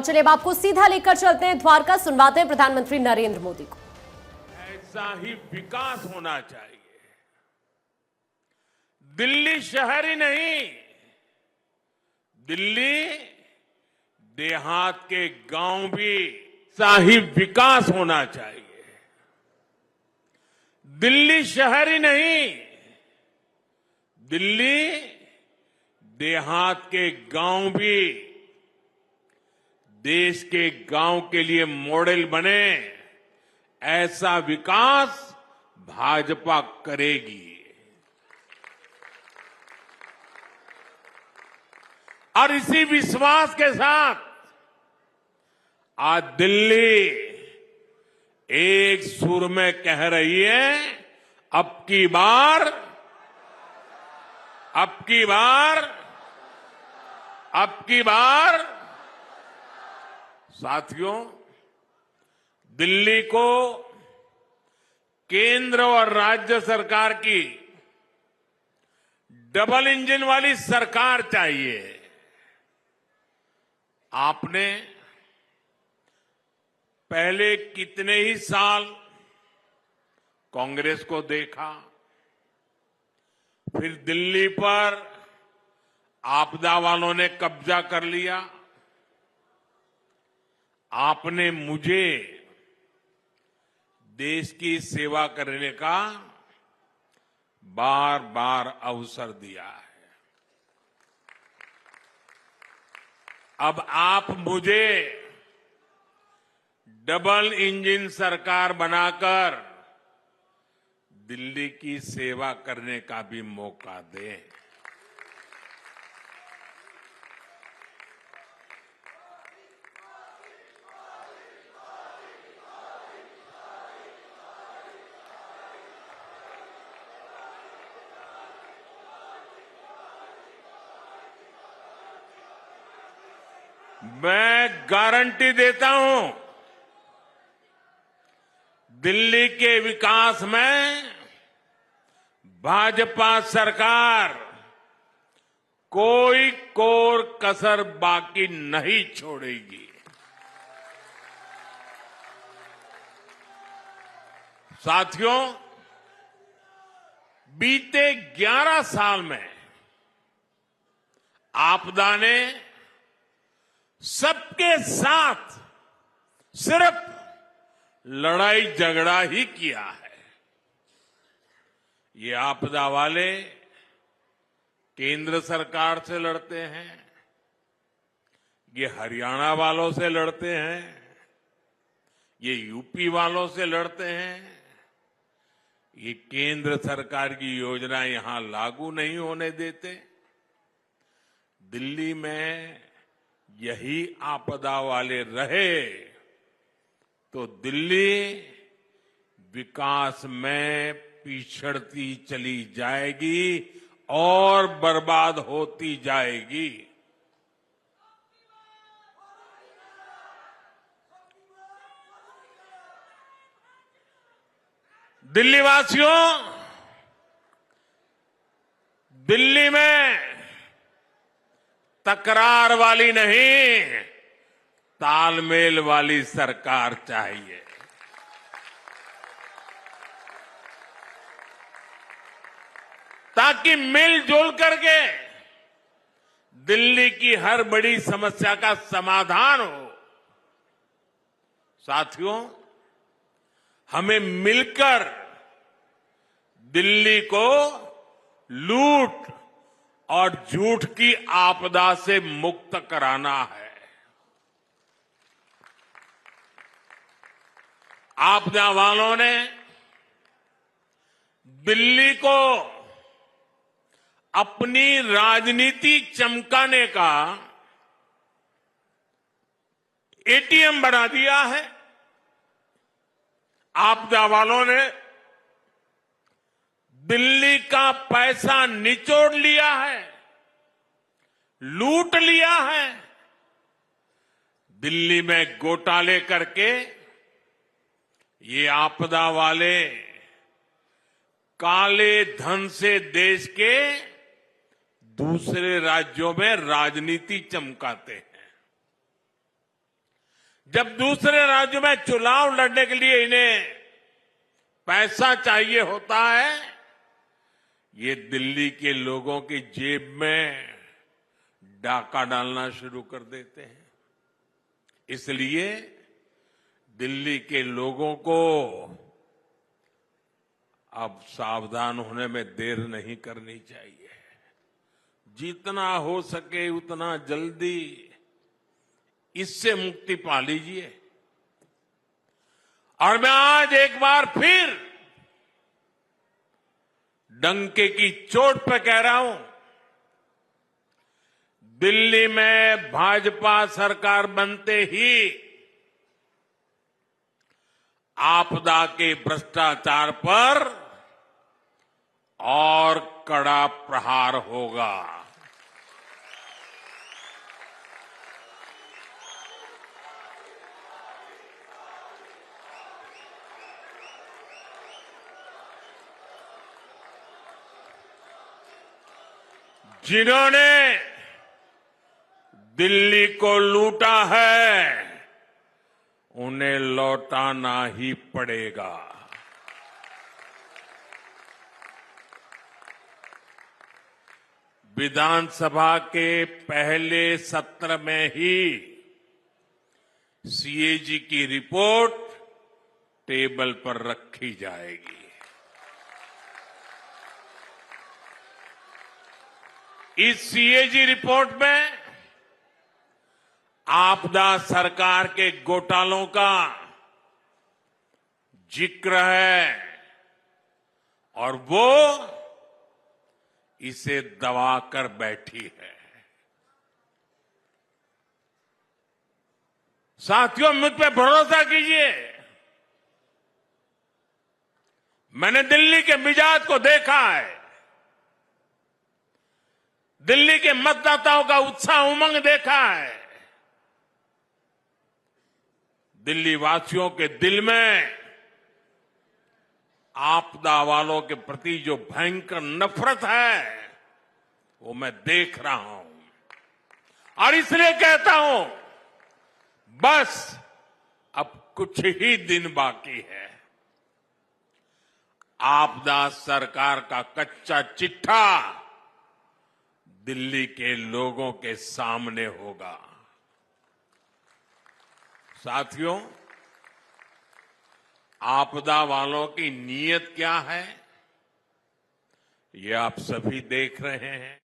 और चलिए अब आपको सीधा लेकर चलते हैं द्वारका, सुनवाते हैं प्रधानमंत्री नरेंद्र मोदी को। ऐसा ही विकास होना चाहिए। दिल्ली शहर ही नहीं, दिल्ली देहात के गांव भी ऐसा ही विकास होना चाहिए। दिल्ली शहर ही नहीं, दिल्ली देहात के गांव भी देश के गांव के लिए मॉडल बने, ऐसा विकास भाजपा करेगी। और इसी विश्वास के साथ आज दिल्ली एक सुर में कह रही है, अब की बार, अब की बार, अब की बार। साथियों, दिल्ली को केंद्र और राज्य सरकार की डबल इंजन वाली सरकार चाहिए। आपने पहले कितने ही साल कांग्रेस को देखा, फिर दिल्ली पर आपदा वालों ने कब्जा कर लिया। आपने मुझे देश की सेवा करने का बार बार अवसर दिया है। अब आप मुझे डबल इंजन सरकार बनाकर दिल्ली की सेवा करने का भी मौका दें। मैं गारंटी देता हूं, दिल्ली के विकास में भाजपा सरकार कोई कोर कसर बाकी नहीं छोड़ेगी। साथियों, बीते 11 साल में आपदा ने सबके साथ सिर्फ लड़ाई झगड़ा ही किया है। ये आपदा वाले केंद्र सरकार से लड़ते हैं, ये हरियाणा वालों से लड़ते हैं, ये यूपी वालों से लड़ते हैं। ये केंद्र सरकार की योजना यहां लागू नहीं होने देते। दिल्ली में यही आपदा वाले रहे तो दिल्ली विकास में पिछड़ती चली जाएगी और बर्बाद होती जाएगी। दिल्ली वासियों, दिल्ली में तकरार वाली नहीं, तालमेल वाली सरकार चाहिए। ताकि मिलजुल करके दिल्ली की हर बड़ी समस्या का समाधान हो। साथियों, हमें मिलकर दिल्ली को लूट और झूठ की आपदा से मुक्त कराना है। आपदा वालों ने दिल्ली को अपनी राजनीति चमकाने का एटीएम बना दिया है। आपदा वालों ने दिल्ली का पैसा निचोड़ लिया है, लूट लिया है। दिल्ली में घोटाले करके ये आपदा वाले काले धन से देश के दूसरे राज्यों में राजनीति चमकाते हैं। जब दूसरे राज्यों में चुनाव लड़ने के लिए इन्हें पैसा चाहिए होता है, ये दिल्ली के लोगों की जेब में डाका डालना शुरू कर देते हैं। इसलिए दिल्ली के लोगों को अब सावधान होने में देर नहीं करनी चाहिए। जितना हो सके उतना जल्दी इससे मुक्ति पा लीजिए। और मैं आज एक बार फिर डंके की चोट पे कह रहा हूं, दिल्ली में भाजपा सरकार बनते ही आपदा के भ्रष्टाचार पर और कड़ा प्रहार होगा। जिन्होंने दिल्ली को लूटा है उन्हें लौटाना ही पड़ेगा। विधानसभा के पहले सत्र में ही सीएजी की रिपोर्ट टेबल पर रखी जाएगी। इस सीएजी रिपोर्ट में आपदा सरकार के घोटालों का जिक्र है और वो इसे दबाकर बैठी है। साथियों, मुझ पे भरोसा कीजिए, मैंने दिल्ली के मिजाज को देखा है, दिल्ली के मतदाताओं का उत्साह उमंग देखा है। दिल्ली वासियों के दिल में आपदा वालों के प्रति जो भयंकर नफरत है वो मैं देख रहा हूं और इसलिए कहता हूं, बस अब कुछ ही दिन बाकी है। आपदा सरकार का कच्चा चिट्ठा दिल्ली के लोगों के सामने होगा। साथियों, आपदा वालों की नीयत क्या है ये आप सभी देख रहे हैं।